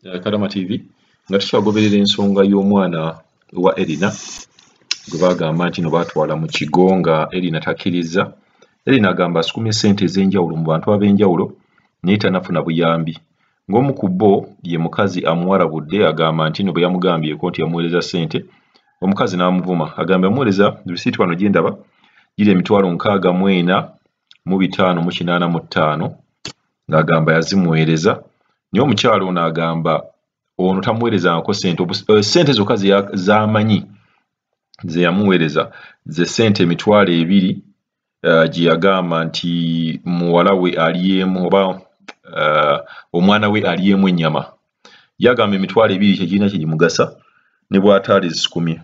Kalama TV nga tukyagoberera ensonga y'omwana wa Erina gwe bagamba nti no batwala mu kigo nga Erina takkiriza. Erina agamba asikumye ssente ez'enjawulo mu bantu ab'enjawulo naye tanafuna buyambi. Ng'omu ku bo ye mukazi amuwarabudde agamba nti no bwe yamugambyeko nti yamuweereza ssente, omukazi n'amuvuma. Agamba yamuweereza risiiti wano gye ndaba giri emitwalo 64,585 ng'agamba yazimuweereza. Naye omukyalo ono agamba ono tamuweerezangako ssente. Ssente zokka z'amanyi ze yamuweereza ze ssente emitwalo 2 gye yagamba nti muwala we aliyemu oba omwana we aliyemu ennyama. Yagamba emitwalo 2 kyekirina kye gimugasa ne bw'ataali zisikumye.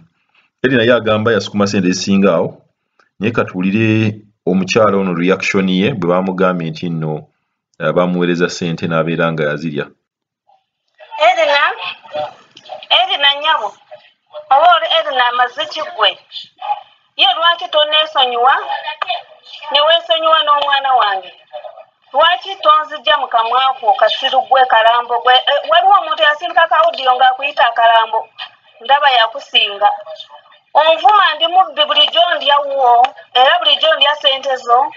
Erina yagamba yasukuma ssente ezisinga awo, naye katuulire omukyalo ono reaction ye bwe bamugambye nti nno bamuweereza ssente n'abeera nga yazirya. Erina nyabo oba oli Erina amaziki gwe ye lwaki toneesonyiwa ne weesonyiwa n'omwana wange? Lwaki tonzijja mu kamwako kasiru gwe kalambo gwe? Waliwo omuntu yasindika kawudiyo ng'akuyita akalambo ndaba yakusinga. Onvuma ndi mubbi bulijjo ndyawo era bulijjo ndya ssente zo.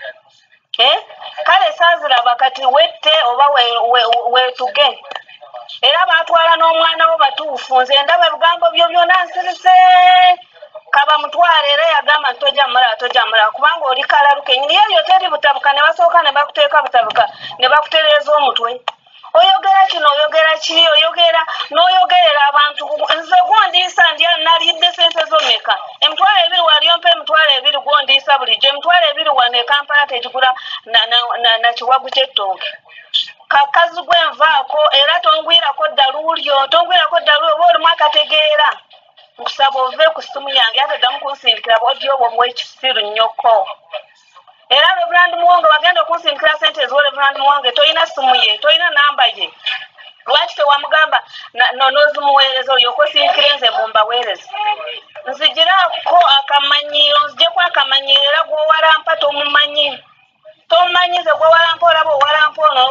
Kale saaziraba kati wette oba weetuge. Era baatwala n'omwana wo batuufu. Nze ndaba ebigambo byo byonna nsirise. Kaba mutwale era yagamba nti tojamula kubanga oli kalaluke. Niyo ebyo teri butabuka ne basooka ne bakuteeka butabuka ne bakutereeza omutwe. Oyogera kino oyogera kiri oyogera n'oyogerera abantu. Nze gw'ondiisa ndya nalidde ssente zo meka? Emitwalo 2 wali ompa emitwalo 2 gw'ondiisa bulijjo. Emitwalo 2 wano e Kampala tegigula na kiwagu ky'ettooke. Kakazi gwenvaako era tongwirako ddaluulyo oba olimu akategeera. Nkusaba ove ku ssimu yange ataddamu kunsindikira bw'odyo obwo bw'ekisiru nnyoko. Era Reverand Muwonge wagenda okunsindikira ssente eziwo Reverand Muwonge toyina ssimu ye, toyina namba ye. Lwaki tewamugamba n'ozimuweereza olyoke osindikire nze mbumbaweereze? Nzigirako akamanyiiro, nziggyeko akamanyiiro era gw'owalampa tomumanyi. Tomumanyi ze gwewalampa olaba owalampa ono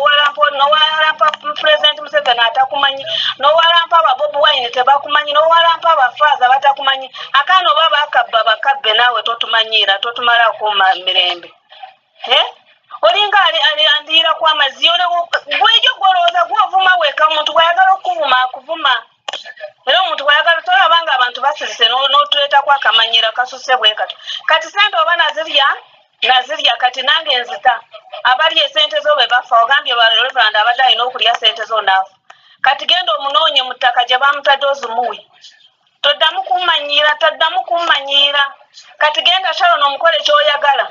n'owalampa Pulezidenti Museveni atakumanyi, n'owalampa aba Bobi Wine tebakumanyi, n'owalampa abafaaza batakumanyi. Akaana oba bakabba bakabbe naawe totumanyiira totumalako mirembe. Olinga andiira ku amazzi gw'ejo gw'olowooza gw'ovuma weka. Omuntu bw'ayagala okuvuma akuvuma. Era omuntu bw'ayagala tolaba nga abantu basirise n'otuleetako akamanyiiro kasuse bwe kati. Kati ssente oba nazirya kati nange nzita. Abalya essente zo be bafa ogambye Reverand abadde alina okulya ssente zo naafa. Kati genda omunoonye mu ttaka gye bamutadde ozimuwe. Toddamu kummanyiira. Kati genda Sharon omukole ky'oyagala.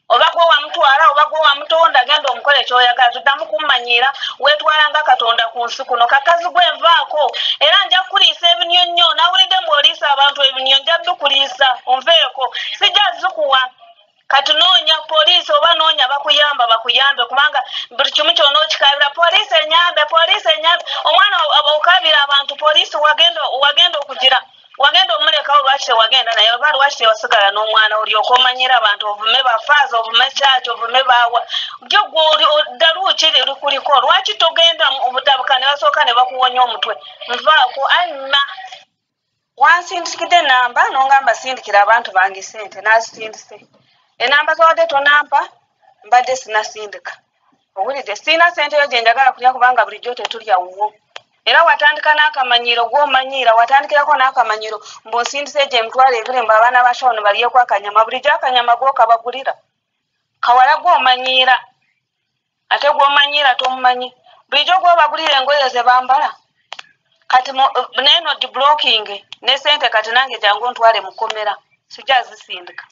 Oba gwe wamutwala oba gwe wamutonda genda omukole ky'oyagala. Toddamu kummanyiira weetwala nga Katonda ku nsi kuno. Kakazi gwenvaako era nja kuliisa ebinyonnyo. Nawulidde mbw'oliisa abantu ebinyonnyo nja bikuliisa onveeko. Sijja zikuwa. Kati noonya poliisi oba noonya bakuyambe kubanga buli kimu kyonna okikabira poliisi enyambe. Omwana okabira abantu poliisi wagenda okugira. Wagenda omulekawo lwaki tewagenda naye oba lwaki tewasigala n'omwana olyoka omanyira abantu ovume bafaaza ovume kyaki ovume baawa gyo ddaluuki likuliko. Lwaki togenda obutabuka ne basooka ne bakuwonya omutwe? Nvaako anna wansindikidde enamba n'ongamba sindikira abantu bange ssente n'azisindise. Enamba zawadde tonampa mbadde sinasindika. Owulidde sirina ssente yo gye njagala kulya kubanga bulijjo tetulya wuwo. Era watandika n'akamanyiiro gw'omanyiira watandikirako n'akamanyiiro mb'onsindise gye emitwalo 2 mbu abaana ba Sharon balyeko akanyama. Bulijjo akanyama gw'okabagulira kawala gw'omanyiira ate gw'omanyiira tomumanyi. Bulijjo gw'obagulira engoye ze bambala. Kati naye no deblocking ne ssente kati nange jangu ontwale mu kkomera sijja zisindika.